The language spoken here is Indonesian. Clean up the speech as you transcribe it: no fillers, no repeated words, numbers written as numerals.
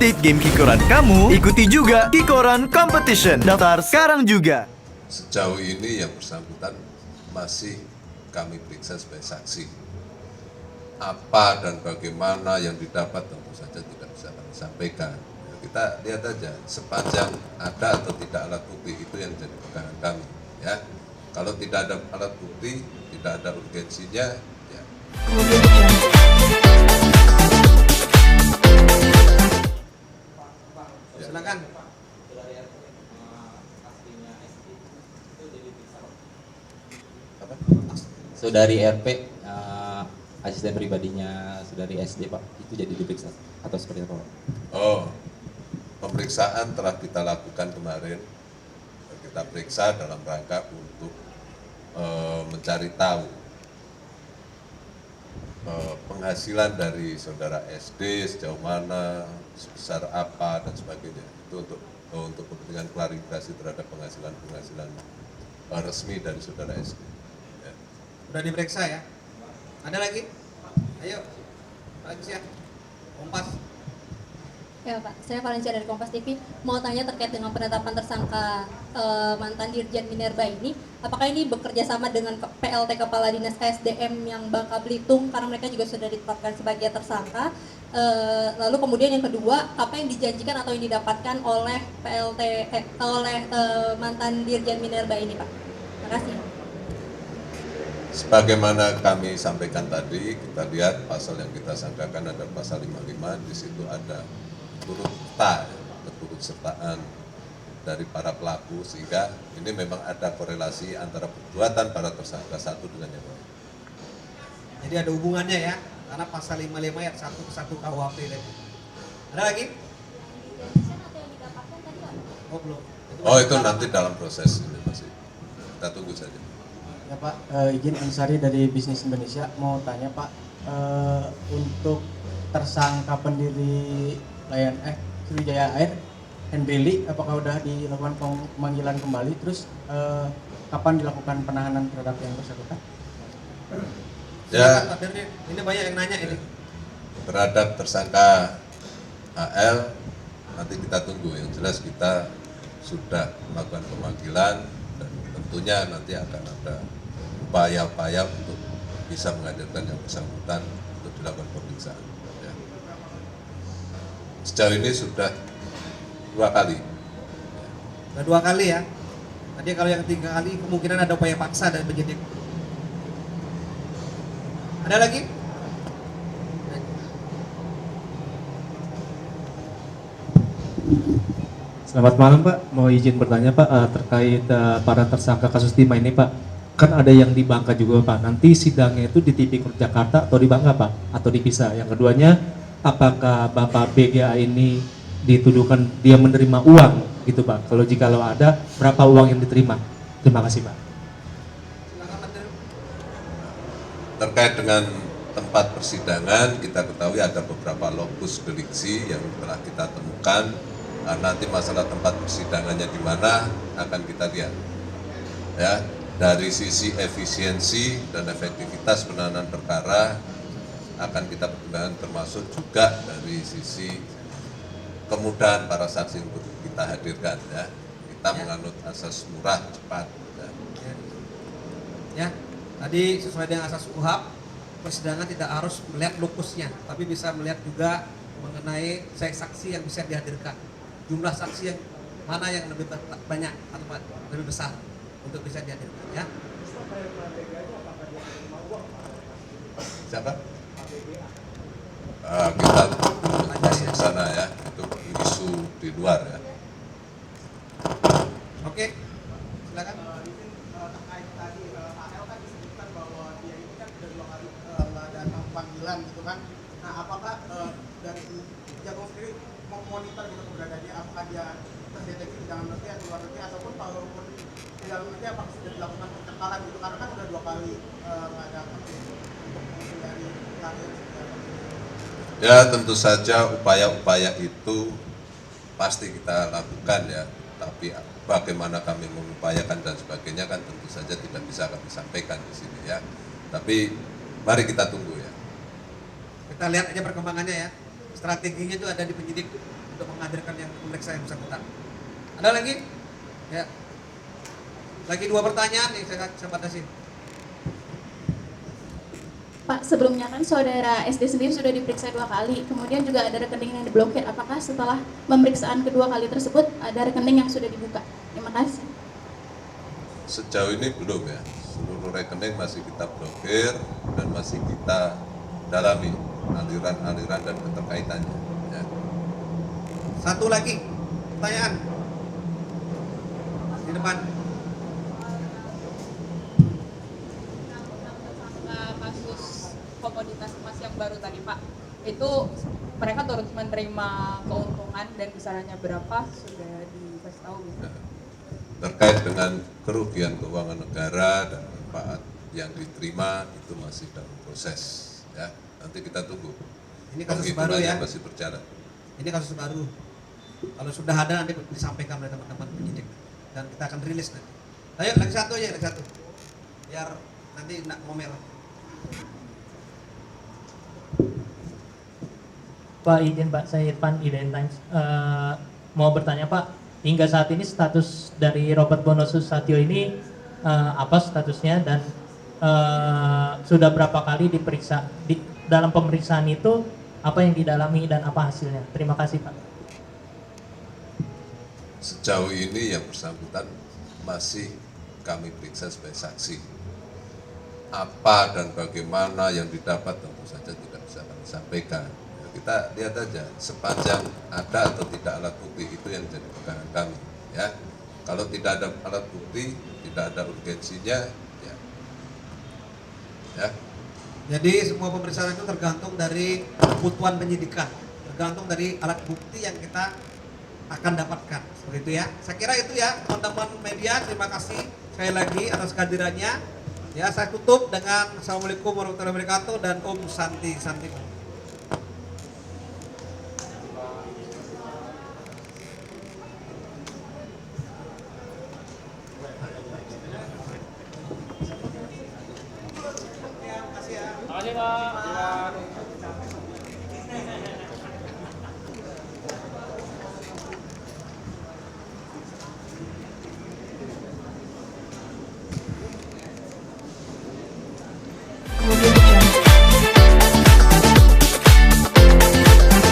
update game Kikoran kamu, ikuti juga Kikoran Competition. Daftar sekarang juga. Sejauh ini yang bersangkutan masih kami periksa sebagai saksi. Apa dan bagaimana yang didapat tentu saja tidak bisa kami sampaikan. Kita lihat aja, sepanjang ada atau tidak alat bukti itu yang jadi pegangan kami. Ya, kalau tidak ada alat bukti, tidak ada urgensinya, ya. Silakan. Saudari RP, asisten pribadinya saudari SD Pak, itu jadi diperiksa atau seperti apa Pak? Oh, pemeriksaan telah kita lakukan kemarin. Kita periksa dalam rangka untuk mencari tahu penghasilan dari saudara SD sejauh mana, sebesar apa dan sebagainya. Itu untuk kepentingan klarifikasi terhadap penghasilan resmi dari saudara SD. Ya. Udah diperiksa ya? Ada lagi? Ayo, lagi ya. Kompas. Ya Pak, saya Valencia dari Kompas TV. Mau tanya terkait dengan penetapan tersangka mantan Dirjen Minerba ini, apakah ini bekerja sama dengan PLT Kepala Dinas SDM yang Bangka Belitung, karena mereka juga sudah ditetapkan sebagai tersangka. Lalu kemudian yang kedua, apa yang dijanjikan atau yang didapatkan oleh PLT mantan Dirjen Minerba ini Pak? Terima kasih. Sebagaimana kami sampaikan tadi, kita lihat pasal yang kita sangkakan ada pasal 55, di situ ada turut sertaan dari para pelaku, sehingga ini memang ada korelasi antara perbuatan para tersangka satu dengan yang lain. Jadi ada hubungannya ya, karena pasal 55 ayat 1 ke 1 KUHP tadi. Ada lagi? Oh belum. Oh itu nanti dalam proses ini masih. Kita tunggu saja. Ya Pak, izin Ansari dari Bisnis Indonesia mau tanya Pak, untuk tersangka pendiri Lion Air, Sriwijaya Air, Henry Lee, apakah sudah dilakukan pemanggilan kembali? Terus kapan dilakukan penahanan terhadap yang bersangkutan? Ya, Ini banyak yang nanya ini. terhadap tersangka AL nanti kita tunggu. Yang jelas kita sudah melakukan pemanggilan dan tentunya nanti akan ada upaya-upaya untuk bisa menghadirkan yang bersangkutan untuk dilakukan pemeriksaan. Ya. Sejauh ini sudah 2 kali. Udah 2 kali ya. Tadi kalau yang 3 kali kemungkinan ada upaya paksa dari penyidik. Ada lagi? Selamat malam Pak, mau izin bertanya Pak terkait para tersangka kasus timah ini Pak. Kan ada yang di Bangka juga Pak, nanti sidangnya itu di Tipikor Jakarta atau di Bangka Pak? Atau dipisah? Yang keduanya, apakah Bapak BGA ini dituduhkan dia menerima uang gitu Pak? Kalau ada, berapa uang yang diterima? Terima kasih Pak. Terkait dengan tempat persidangan, kita ketahui ada beberapa lokus delikti yang telah kita temukan. Nanti masalah tempat persidangannya di mana akan kita lihat. Ya, dari sisi efisiensi dan efektivitas penanganan perkara akan kita pertimbangkan, termasuk juga dari sisi kemudahan para saksi untuk kita hadirkan. Ya, kita menganut asas murah cepat. Ya, tadi sesuai dengan asas KUHP, persidangan tidak harus melihat lokusnya, tapi bisa melihat juga mengenai saksi yang bisa dihadirkan. Jumlah saksi yang mana yang lebih banyak atau lebih besar untuk bisa dihadirkan ya. Siapa? Kita masuk ke sana ya, itu isu di luar ya. Oke, silakan. Terkait tadi AL kan disebutkan bahwa dia ini kan sudah 2 kali datang panggilan gitu kan. Nah apakah dari Jagung sendiri memonitor gitu keberadaannya, apakah dia terdeteksi di dalam negeri atau luar negeri, ataupun kalaupun di dalam negeri apakah sudah dilakukan pencekalan gitu, karena kan sudah 2 kali nggak datang untuk menghindari karir. Ya tentu saja upaya-upaya itu pasti kita lakukan ya, tapi bagaimana kami mengupayakan dan sebagainya kan tentu saja tidak bisa kami sampaikan di sini ya. Tapi mari kita tunggu ya. Kita lihat aja perkembangannya ya. strateginya itu ada di penyidik untuk menghadirkan yang memeriksa yang bersangkutan. Ada lagi? Ya. Lagi 2 pertanyaan yang saya batasi. Pak, sebelumnya kan saudara SD sendiri sudah diperiksa 2 kali, kemudian juga ada rekening yang diblokir. Apakah setelah pemeriksaan kedua kali tersebut ada rekening yang sudah dibuka? Terima kasih. Sejauh ini belum ya, seluruh rekening masih kita blokir dan masih kita dalami aliran-aliran dan keterkaitannya. Ya. Satu lagi pertanyaan di depan. Kasus komoditas emas yang baru tadi Pak, itu mereka turut menerima keuntungan dan besarannya berapa sudah dikasih tahu gitu? Nah, terkait dengan kerugian keuangan negara dan manfaat yang diterima itu masih dalam proses ya, nanti kita tunggu. Ini kasus baru Penghitungannya ya? masih berjalan. Ini kasus baru. Kalau sudah ada nanti disampaikan oleh teman-teman penyidik dan kita akan rilis nanti. Ayo lagi satu aja, lagi satu. Biar nanti nak ngomel. Pak, izin Pak, saya Irfan, IDN Times. Mau bertanya Pak, hingga saat ini status dari Robert Bono Susatyo ini apa statusnya dan sudah berapa kali diperiksa? Dalam pemeriksaan itu apa yang didalami dan apa hasilnya? Terima kasih Pak. Sejauh ini yang bersangkutan masih kami periksa sebagai saksi. Apa dan bagaimana yang didapat tentu saja tidak bisa kami sampaikan. Kita lihat aja sepanjang ada atau tidak alat bukti itu yang jadi pegangan kami ya. Kalau tidak ada alat bukti, tidak ada urgensinya ya. Jadi semua pemeriksaan itu tergantung dari kebutuhan penyidikan, tergantung dari alat bukti yang kita akan dapatkan. Seperti itu ya. Saya kira itu ya teman-teman media, terima kasih sekali lagi atas kehadirannya. Ya, saya tutup dengan Assalamualaikum warahmatullahi wabarakatuh dan Om Santi Santi.